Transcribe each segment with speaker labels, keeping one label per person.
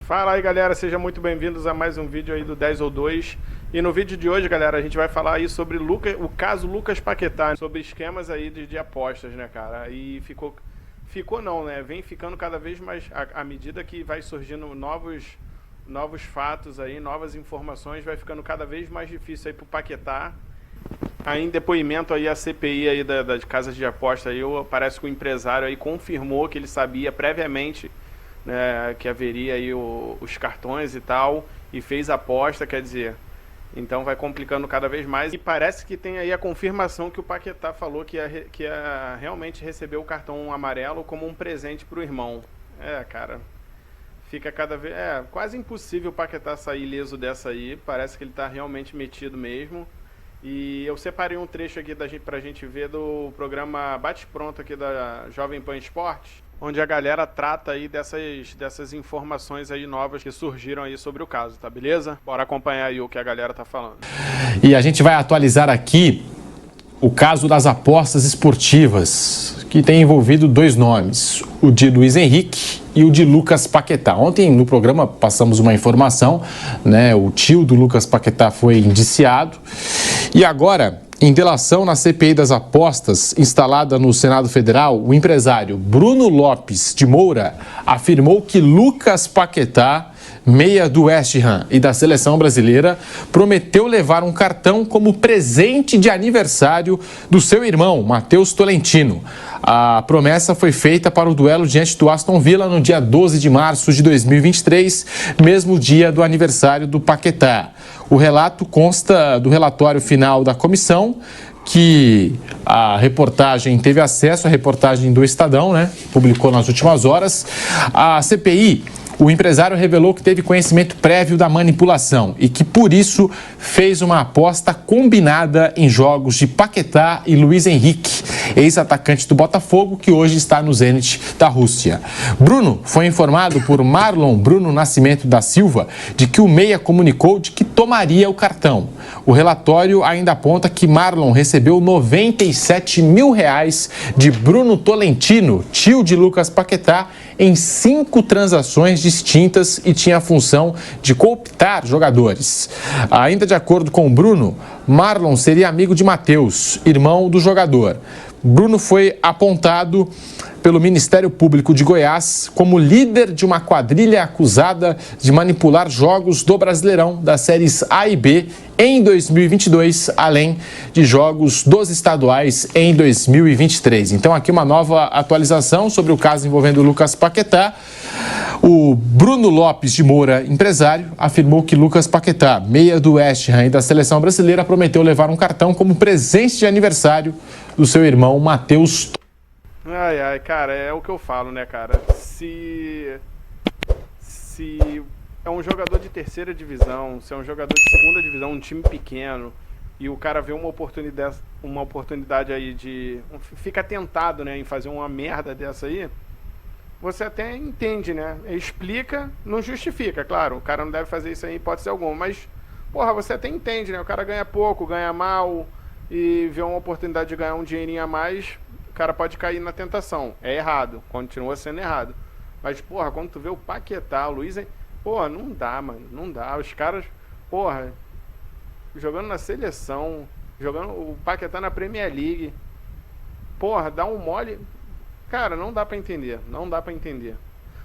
Speaker 1: Fala aí, galera, sejam muito bem-vindos a mais um vídeo aí do 10 ou 2. E no vídeo de hoje, galera, a gente vai falar aí sobre o caso Lucas Paquetá, sobre esquemas aí de apostas, né, cara? E ficou não, né? Vem ficando cada vez mais, à medida que vai surgindo novos fatos aí, novas informações, vai ficando cada vez mais difícil aí pro Paquetá. Aí em depoimento aí a CPI aí das casas de aposta aí, parece que o empresário aí confirmou que ele sabia previamente, né, que haveria aí os cartões e tal, e fez a aposta, quer dizer, então vai complicando cada vez mais. E parece que tem aí a confirmação que o Paquetá falou que ia realmente receber o cartão amarelo como um presente pro irmão. Cara, fica cada vez... quase impossível o Paquetá sair ileso dessa aí, parece que ele tá realmente metido mesmo. E eu separei um trecho aqui pra gente ver do programa Bate Pronto aqui da Jovem Pan Esportes, onde a galera trata aí dessas informações aí novas que surgiram aí sobre o caso, tá beleza? Bora acompanhar aí o que a galera tá falando.
Speaker 2: E a gente vai atualizar aqui o caso das apostas esportivas, que tem envolvido dois nomes, o de Luiz Henrique e o de Lucas Paquetá. Ontem no programa passamos uma informação, né? O tio do Lucas Paquetá foi indiciado e agora, em delação na CPI das apostas instalada no Senado Federal, o empresário Bruno Lopes de Moura afirmou que Lucas Paquetá, meia do West Ham e da seleção brasileira, prometeu levar um cartão como presente de aniversário do seu irmão, Matheus Tolentino. A promessa foi feita para o duelo diante do Aston Villa no dia 12 de março de 2023, mesmo dia do aniversário do Paquetá. O relato consta do relatório final da comissão, que a reportagem teve acesso, a reportagem do Estadão, né? Publicou nas últimas horas. A CPI, o empresário revelou que teve conhecimento prévio da manipulação e que, por isso, fez uma aposta combinada em jogos de Paquetá e Luiz Henrique, ex-atacante do Botafogo, que hoje está no Zenit da Rússia. Bruno foi informado por Marlon Bruno Nascimento da Silva de que o meia comunicou de que tomaria o cartão. O relatório ainda aponta que Marlon recebeu R$97 mil de Bruno Tolentino, tio de Lucas Paquetá, em 5 transações distintas e tinha a função de cooptar jogadores. Ainda de acordo com o Bruno, Marlon seria amigo de Matheus, irmão do jogador. Bruno foi apontado pelo Ministério Público de Goiás como líder de uma quadrilha acusada de manipular jogos do Brasileirão das séries A e B em 2022, além de jogos dos estaduais em 2023. Então aqui uma nova atualização sobre o caso envolvendo o Lucas Paquetá. O Bruno Lopes de Moura, empresário, afirmou que Lucas Paquetá, meia do West Ham e da seleção brasileira, prometeu levar um cartão como presente de aniversário do seu irmão Matheus.
Speaker 1: Cara, é o que eu falo, né, cara? Se é um jogador de terceira divisão, se é um jogador de segunda divisão, um time pequeno, e o cara vê uma oportunidade aí fica tentado, né, em fazer uma merda dessa aí, você até entende, né? Explica, não justifica, claro, o cara não deve fazer isso aí em hipótese alguma, mas, porra, você até entende, né? O cara ganha pouco, ganha mal, e vê uma oportunidade de ganhar um dinheirinho a mais, o cara pode cair na tentação. É errado, continua sendo errado. Mas, porra, quando tu vê o Paquetá, o Luiz, porra, não dá, mano, não dá. Os caras, porra, jogando na seleção, jogando o Paquetá na Premier League, porra, dá um mole. Cara, não dá pra entender, não dá pra entender.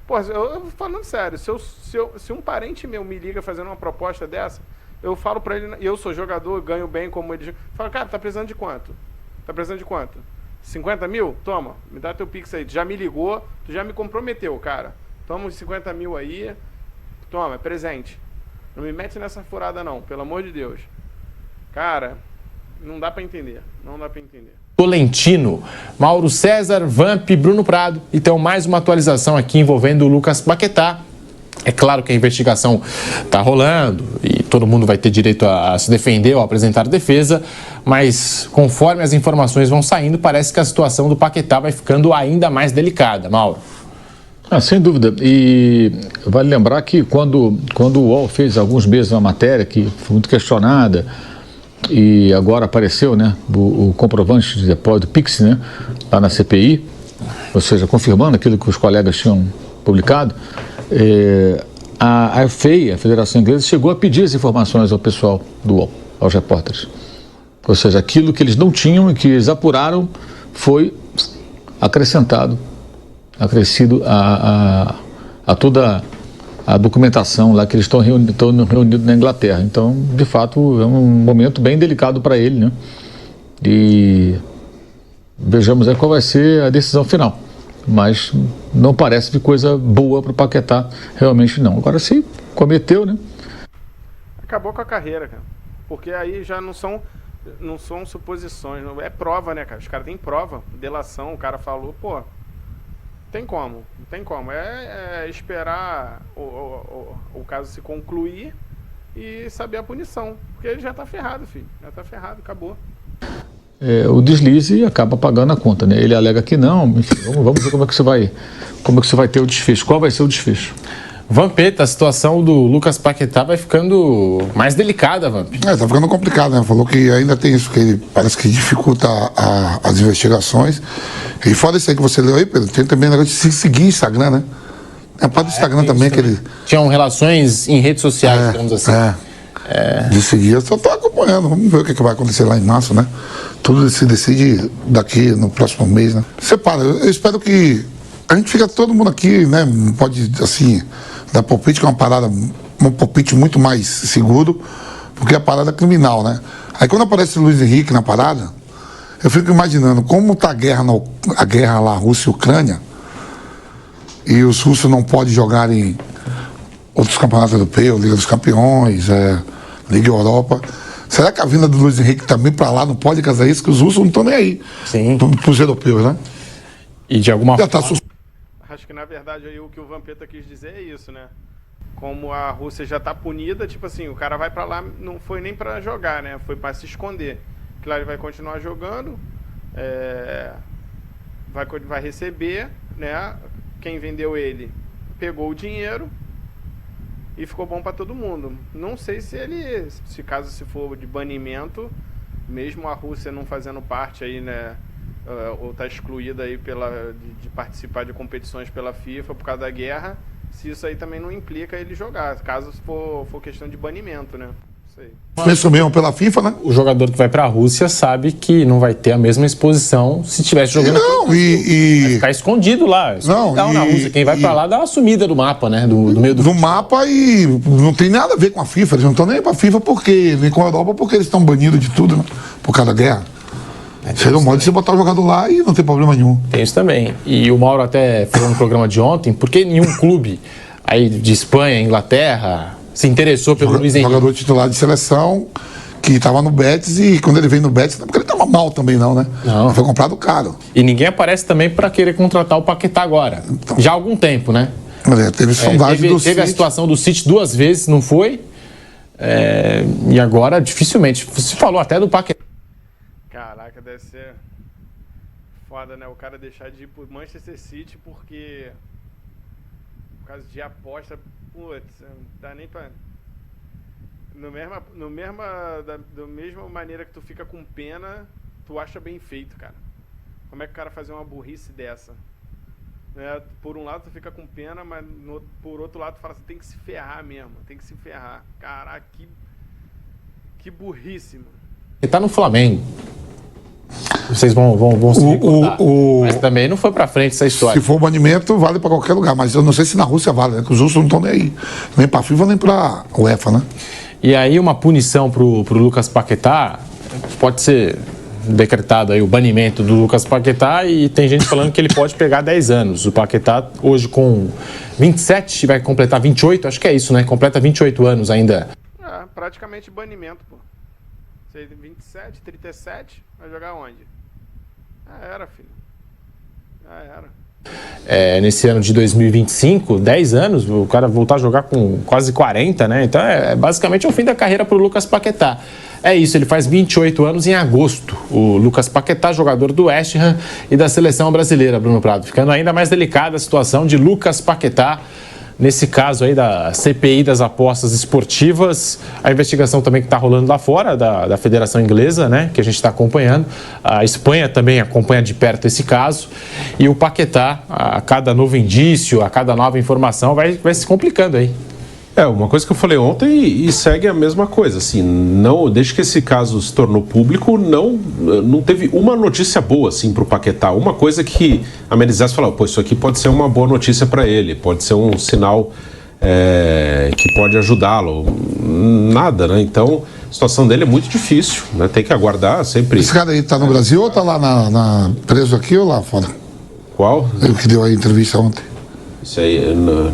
Speaker 1: Porra, eu falando sério, se um parente meu me liga fazendo uma proposta dessa, eu falo pra ele, eu sou jogador, ganho bem como ele, falo, cara, tá precisando de quanto? Tá precisando de quanto? 50 mil? Toma, me dá teu Pix aí. Tu já me ligou, tu já me comprometeu, cara. Toma uns 50 mil aí, toma, é presente. Não me mete nessa furada não, pelo amor de Deus. Cara, não dá pra entender, não dá pra entender.
Speaker 2: Tolentino, Mauro César, Vamp, Bruno Prado. Então mais uma atualização aqui envolvendo o Lucas Paquetá. É claro que a investigação está rolando e todo mundo vai ter direito a se defender ou a apresentar defesa, mas conforme as informações vão saindo, parece que a situação do Paquetá vai ficando ainda mais delicada. Mauro.
Speaker 3: Sem dúvida. E vale lembrar que quando o UOL fez alguns meses uma matéria que foi muito questionada e agora apareceu, né, o comprovante de depósito do Pix, né, lá na CPI, ou seja, confirmando aquilo que os colegas tinham publicado, a FA, a Federação Inglesa, chegou a pedir as informações ao pessoal do UOL, aos repórteres. Ou seja, aquilo que eles não tinham e que eles apuraram foi acrescido a toda a documentação lá que eles estão reunidos na Inglaterra. Então, de fato, é um momento bem delicado para ele, né? E vejamos aí qual vai ser a decisão final. Mas não parece de coisa boa para o Paquetá, realmente não. Agora, se cometeu, né?
Speaker 1: Acabou com a carreira, cara. Porque aí já não são suposições, não é prova, né, cara? Os caras têm prova, delação, o cara falou, pô, não tem como. É esperar o caso se concluir e saber a punição. Porque ele já tá ferrado, filho. Já tá ferrado, acabou.
Speaker 3: O deslize acaba pagando a conta, né? Ele alega que não, enfim, vamos ver como é que você vai ter o desfecho. Qual vai ser o desfecho?
Speaker 2: Vampeta, a situação do Lucas Paquetá vai ficando mais delicada, Vamp.
Speaker 4: Tá ficando complicado, né? Falou que ainda tem isso, que ele parece que dificulta as investigações. E fora isso aí que você leu aí, Pedro, tem também o negócio de se seguir Instagram, né? É a parte do Instagram também, que ele...
Speaker 2: Tinham relações em redes sociais, digamos assim.
Speaker 4: De seguir, eu só tô acompanhando, vamos ver o que vai acontecer lá em março, né? Tudo se decide daqui no próximo mês, né? Separa, eu espero que a gente fica todo mundo aqui, né? Pode, assim, dar palpite, que é uma parada, um palpite muito mais seguro, porque é a parada criminal, né? Aí quando aparece o Luiz Henrique na parada, eu fico imaginando como tá a guerra lá, Rússia e Ucrânia, e os russos não podem jogar em outros campeonatos europeus, Liga dos Campeões, Liga Europa. Será que a vinda do Luiz Henrique também para lá não pode casar isso? Que os russos não estão nem aí.
Speaker 2: Sim.
Speaker 4: Pros europeus, né?
Speaker 2: E de alguma
Speaker 4: forma...
Speaker 1: Acho que na verdade aí o que o Vampeta quis dizer é isso, né? Como a Rússia já tá punida, tipo assim, o cara vai para lá, não foi nem para jogar, né? Foi para se esconder. Claro, ele vai continuar jogando, vai receber, né? Quem vendeu ele pegou o dinheiro e ficou bom para todo mundo. Não sei se ele, se for de banimento, mesmo a Rússia não fazendo parte aí, né, ou tá excluída aí de participar de competições pela FIFA por causa da guerra, se isso aí também não implica ele jogar, caso for questão de banimento, né?
Speaker 4: Isso mesmo pela FIFA, né?
Speaker 2: O jogador que vai para a Rússia sabe que não vai ter a mesma exposição se estivesse jogando
Speaker 4: aqui.
Speaker 2: Vai ficar escondido lá. Na Rússia. Quem vai para lá dá uma sumida do mapa, né? Do meio do
Speaker 4: mapa, e não tem nada a ver com a FIFA. Eles não estão nem para a FIFA nem com a Europa, porque eles estão banidos de tudo, né? Por causa da guerra. Seria um modo de você botar o jogador lá e não tem problema nenhum.
Speaker 2: Tem isso também. E o Mauro até falou no programa de ontem, porque nenhum clube aí de Espanha, Inglaterra, se interessou pelo Luiz Henrique.
Speaker 4: Jogador titular de seleção que estava no Betis, e quando ele veio no Betis, porque ele estava mal também não, né?
Speaker 2: Não.
Speaker 4: Ele foi comprado caro.
Speaker 2: E ninguém aparece também para querer contratar o Paquetá agora. Então, já há algum tempo, né?
Speaker 4: Teve sondagem do City.
Speaker 2: Teve a situação do City 2 vezes, não foi? E agora, dificilmente. Você falou até do Paquetá.
Speaker 1: Caraca, deve ser foda, né? O cara deixar de ir pro Manchester City porque... por causa de aposta... Putz, não dá nem pra... Da mesma maneira que tu fica com pena, tu acha bem feito, cara. Como é que o cara fazer uma burrice dessa? Por um lado tu fica com pena, mas por outro lado tu fala assim, tem que se ferrar mesmo, tem que se ferrar. Caraca, que burrice, mano.
Speaker 2: Ele tá no Flamengo. Vocês vão se recordar. Mas também não foi pra frente essa história.
Speaker 4: Se for banimento, vale pra qualquer lugar. Mas eu não sei se na Rússia vale, né? Que os russos não estão nem aí. Nem pra FIFA, nem pra UEFA, né?
Speaker 2: E aí uma punição pro Lucas Paquetá, pode ser decretado aí o banimento do Lucas Paquetá, e tem gente falando que ele pode pegar 10 anos. O Paquetá, hoje com 27, vai completar 28, acho que é isso, né? Completa 28 anos ainda.
Speaker 1: Praticamente banimento, pô. 27, 37, vai jogar onde? Já era, filho. Já era.
Speaker 2: Nesse ano de 2025, 10 anos, o cara voltar a jogar com quase 40, né? Então basicamente o fim da carreira pro Lucas Paquetá. É isso, ele faz 28 anos em agosto. O Lucas Paquetá, jogador do West Ham e da seleção brasileira, Bruno Prado. Ficando ainda mais delicada a situação de Lucas Paquetá, nesse caso aí da CPI das apostas esportivas, a investigação também que está rolando lá fora, da Federação Inglesa, né, que a gente está acompanhando. A Espanha também acompanha de perto esse caso. E o Paquetá, a cada novo indício, a cada nova informação, vai se complicando aí.
Speaker 5: Uma coisa que eu falei ontem e segue a mesma coisa, assim, desde que esse caso se tornou público, não teve uma notícia boa, assim, pro Paquetá, uma coisa que amenizasse e falava, isso aqui pode ser uma boa notícia para ele, pode ser um sinal que pode ajudá-lo, nada, né, então a situação dele é muito difícil, né, tem que aguardar sempre.
Speaker 4: Esse cara aí tá no Brasil ou tá lá preso aqui ou lá fora?
Speaker 5: Qual?
Speaker 4: Ele que deu a entrevista ontem.
Speaker 5: Isso aí,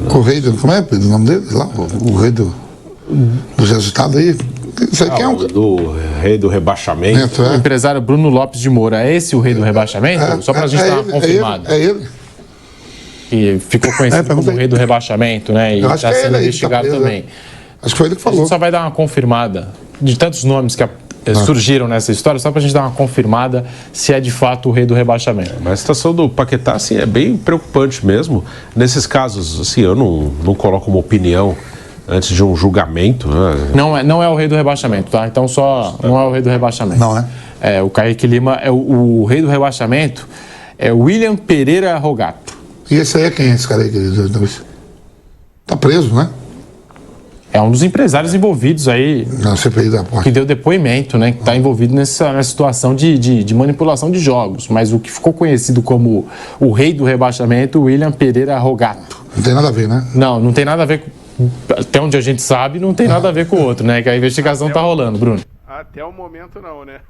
Speaker 4: o rei do... Como é o nome dele? Lá, o rei dos resultados aí. Isso aí
Speaker 5: do rei do rebaixamento.
Speaker 2: O empresário Bruno Lopes de Moura. É esse o rei do rebaixamento? Só pra gente dar uma confirmada.
Speaker 4: É ele.
Speaker 2: Que ficou conhecido como o rei do rebaixamento, né? E está sendo investigado também.
Speaker 4: Acho que foi ele que falou.
Speaker 2: A gente só vai dar uma confirmada de tantos nomes que surgiram nessa história, só pra gente dar uma confirmada se é de fato o rei do rebaixamento.
Speaker 5: Mas a situação do Paquetá, assim, é bem preocupante mesmo. Nesses casos, assim, eu não coloco uma opinião antes de um julgamento. Né?
Speaker 2: Não é o rei do rebaixamento, tá? Então não é o rei do rebaixamento.
Speaker 4: Não, né?
Speaker 2: O Kaique Lima é o rei do rebaixamento, é William Pereira Rogato.
Speaker 4: E esse aí é quem, esse cara aí? Tá preso, né?
Speaker 2: É um dos empresários envolvidos aí,
Speaker 4: na CPI da aposta,
Speaker 2: que deu depoimento, né? Que está envolvido nessa situação de manipulação de jogos. Mas o que ficou conhecido como o rei do rebaixamento, William Pereira Rogato.
Speaker 4: Não tem nada a ver, né?
Speaker 2: Não tem nada a ver. Até onde a gente sabe, não tem nada a ver com o outro, né? Que a investigação está rolando, Bruno.
Speaker 1: Até o momento não, né?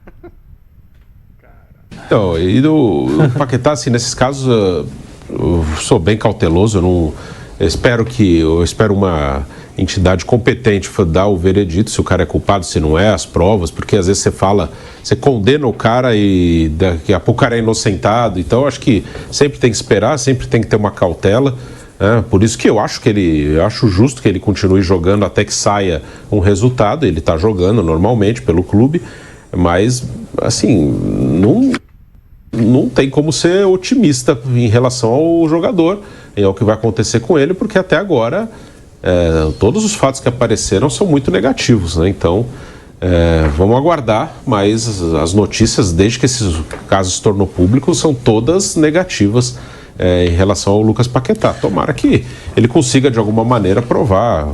Speaker 5: Então, e do Paquetá, assim, nesses casos, eu sou bem cauteloso, eu espero uma entidade competente dar o veredito se o cara é culpado, se não é, as provas, porque às vezes você condena o cara e daqui a pouco o cara é inocentado, então acho que sempre tem que esperar, sempre tem que ter uma cautela, né? Por isso que eu acho justo que ele continue jogando até que saia um resultado, ele está jogando normalmente pelo clube, mas assim, não tem como ser otimista em relação ao jogador e ao que vai acontecer com ele, porque até agora todos os fatos que apareceram são muito negativos, né? Então vamos aguardar, mas as notícias desde que esse caso se tornou público são todas negativas em relação ao Lucas Paquetá. Tomara que ele consiga de alguma maneira provar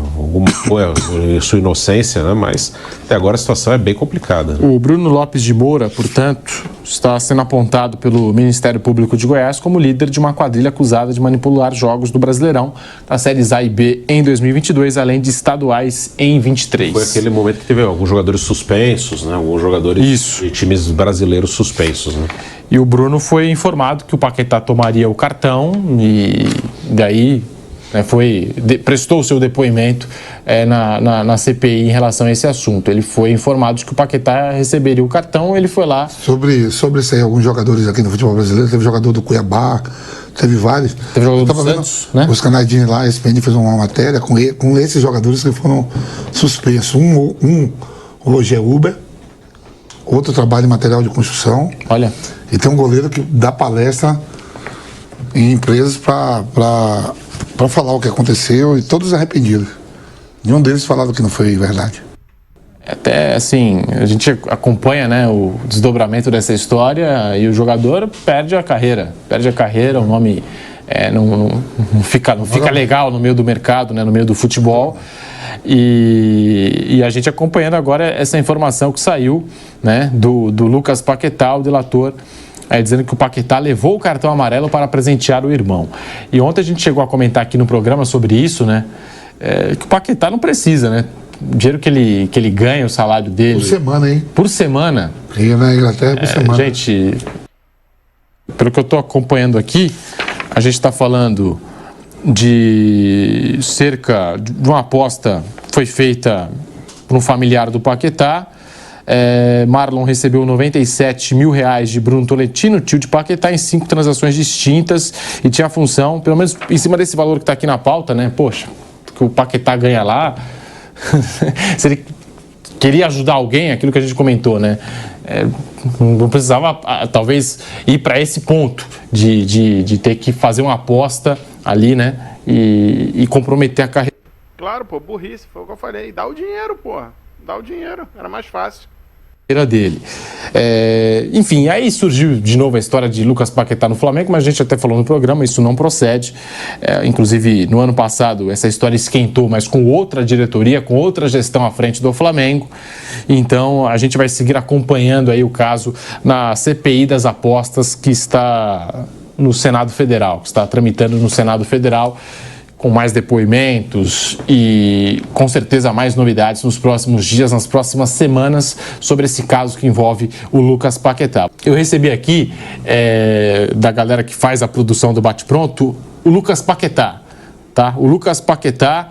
Speaker 5: sua inocência, né? Mas até agora a situação é bem complicada, né?
Speaker 2: O Bruno Lopes de Moura, portanto, está sendo apontado pelo Ministério Público de Goiás como líder de uma quadrilha acusada de manipular jogos do Brasileirão das séries A e B em 2022, além de estaduais em 23.
Speaker 5: Foi aquele momento que teve alguns jogadores suspensos, né? Alguns jogadores de times brasileiros suspensos, né?
Speaker 2: E o Bruno foi informado que o Paquetá tomaria o cartão e daí prestou o seu depoimento na CPI em relação a esse assunto. Ele foi informado de que o Paquetá receberia o cartão, ele foi lá.
Speaker 4: Sobre isso aí, alguns jogadores aqui no futebol brasileiro, teve jogador do Cuiabá, teve vários.
Speaker 2: Teve jogador do Santos, né?
Speaker 4: Os canadinhos lá, a ESPN fez uma matéria com esses jogadores que foram suspensos. Um hoje é Uber, outro trabalha em material de construção.
Speaker 2: Olha.
Speaker 4: E tem um goleiro que dá palestra em empresas para falar o que aconteceu, e todos arrependidos. Nenhum deles falaram que não foi verdade.
Speaker 2: Até assim, a gente acompanha, né, o desdobramento dessa história e o jogador perde a carreira, o nome não fica legal no meio do mercado, né, no meio do futebol. E a gente acompanhando agora essa informação que saiu, né, do Lucas Paquetá, o delator, dizendo que o Paquetá levou o cartão amarelo para presentear o irmão. E ontem a gente chegou a comentar aqui no programa sobre isso, né, que o Paquetá não precisa, né, o dinheiro que ele ganha, o salário dele...
Speaker 4: Por semana, hein?
Speaker 2: Por semana.
Speaker 4: E na Inglaterra por semana.
Speaker 2: Gente, pelo que eu estou acompanhando aqui, a gente está falando de cerca de uma aposta foi feita por um familiar do Paquetá. Marlon recebeu R$97 mil de Bruno Tolentino, tio de Paquetá, em 5 transações distintas, e tinha a função, pelo menos em cima desse valor que está aqui na pauta, né? Poxa, que o Paquetá ganha lá, se ele queria ajudar alguém, aquilo que a gente comentou, né? Não precisava, talvez, ir para esse ponto de ter que fazer uma aposta ali, né? E comprometer a carreira.
Speaker 1: Claro, pô, burrice, foi o que eu falei. Dá o dinheiro, porra. Dá o dinheiro, era mais fácil.
Speaker 2: dele. Enfim, aí surgiu de novo a história de Lucas Paquetá no Flamengo, mas a gente até falou no programa, isso não procede. Inclusive, no ano passado, essa história esquentou, mas com outra diretoria, com outra gestão à frente do Flamengo. Então, a gente vai seguir acompanhando aí o caso na CPI das apostas que está no Senado Federal, que está tramitando no Senado Federal, com mais depoimentos e com certeza mais novidades nos próximos dias, nas próximas semanas, sobre esse caso que envolve o Lucas Paquetá. Eu recebi aqui da galera que faz a produção do Bate Pronto o Lucas Paquetá, tá? O Lucas Paquetá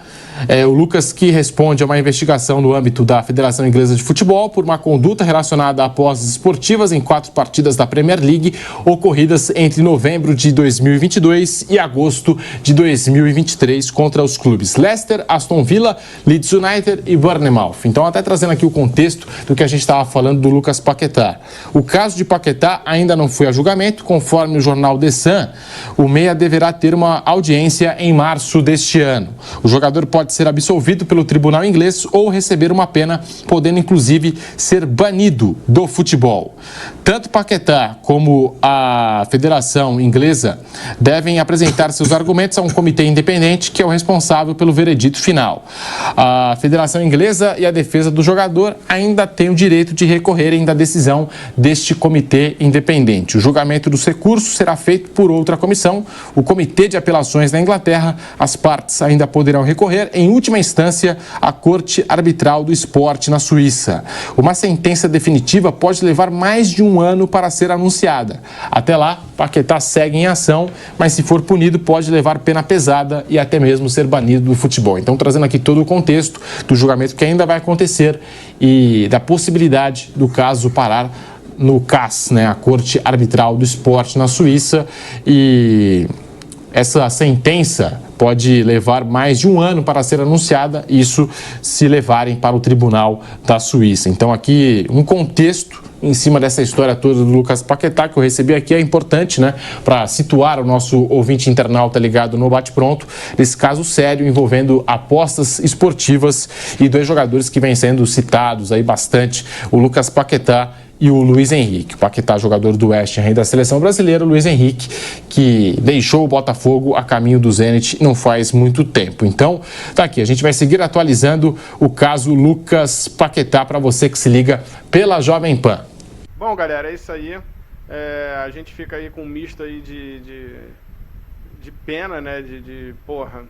Speaker 2: é o Lucas que responde a uma investigação no âmbito da Federação Inglesa de Futebol por uma conduta relacionada a apostas esportivas em 4 partidas da Premier League ocorridas entre novembro de 2022 e agosto de 2023 contra os clubes Leicester, Aston Villa, Leeds United e Bournemouth. Então, até trazendo aqui o contexto do que a gente estava falando do Lucas Paquetá. O caso de Paquetá ainda não foi a julgamento, conforme o jornal The Sun, o meia deverá ter uma audiência em março deste ano. O jogador pode ser absolvido pelo tribunal inglês ou receber uma pena, podendo inclusive ser banido do futebol. Tanto Paquetá como a Federação Inglesa devem apresentar seus argumentos a um comitê independente que é o responsável pelo veredito final. A Federação Inglesa e a defesa do jogador ainda têm o direito de recorrerem da decisão deste comitê independente. O julgamento dos recursos será feito por outra comissão, o Comitê de Apelações da Inglaterra. As partes ainda poderão recorrer, em última instância, à Corte Arbitral do Esporte na Suíça. Uma sentença definitiva pode levar mais de um ano para ser anunciada. Até lá, Paquetá segue em ação, mas se for punido pode levar pena pesada e até mesmo ser banido do futebol. Então, trazendo aqui todo o contexto do julgamento que ainda vai acontecer e da possibilidade do caso parar no CAS, né, a Corte Arbitral do Esporte na Suíça, e essa sentença pode levar mais de um ano para ser anunciada, isso se levarem para o Tribunal da Suíça. Então, aqui um contexto em cima dessa história toda do Lucas Paquetá que eu recebi aqui é importante, né, para situar o nosso ouvinte internauta ligado no Bate Pronto nesse caso sério envolvendo apostas esportivas e 2 jogadores que vêm sendo citados aí bastante, o Lucas Paquetá e o Luiz Henrique. O Paquetá, jogador do West Ham da seleção brasileira, o Luiz Henrique, que deixou o Botafogo a caminho do Zenit não faz muito tempo. Então, tá aqui, a gente vai seguir atualizando o caso Lucas Paquetá para você que se liga pela Jovem Pan.
Speaker 1: Bom, galera, é isso aí. A gente fica aí com um misto aí de pena, né, porra,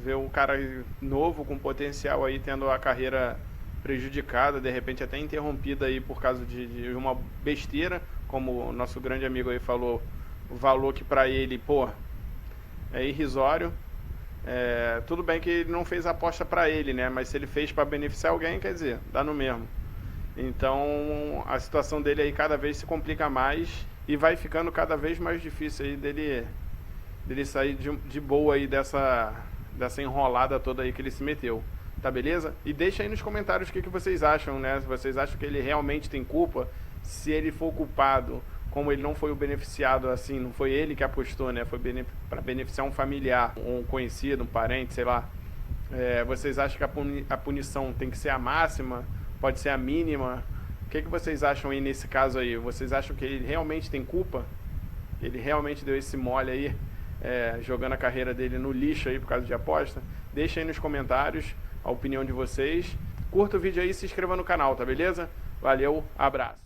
Speaker 1: ver um cara novo com potencial aí tendo a carreira prejudicada, de repente até interrompida aí por causa de uma besteira, como o nosso grande amigo aí falou, o valor que pra ele, pô, é irrisório. Tudo bem que ele não fez a aposta pra ele, né, mas se ele fez pra beneficiar alguém, quer dizer, dá no mesmo. Então a situação dele aí cada vez se complica mais e vai ficando cada vez mais difícil aí dele sair de boa aí dessa enrolada toda aí que ele se meteu. Tá, beleza? E deixa aí nos comentários o que vocês acham, né? Se vocês acham que ele realmente tem culpa, se ele for culpado, como ele não foi o beneficiado assim, não foi ele que apostou, né? Foi para beneficiar um familiar, um conhecido, um parente, sei lá. Vocês acham que a punição tem que ser a máxima? Pode ser a mínima? O que vocês acham aí nesse caso aí? Vocês acham que ele realmente tem culpa? Ele realmente deu esse mole aí, jogando a carreira dele no lixo aí por causa de aposta? Deixa aí nos comentários a opinião de vocês. Curta o vídeo aí e se inscreva no canal, tá beleza? Valeu, abraço.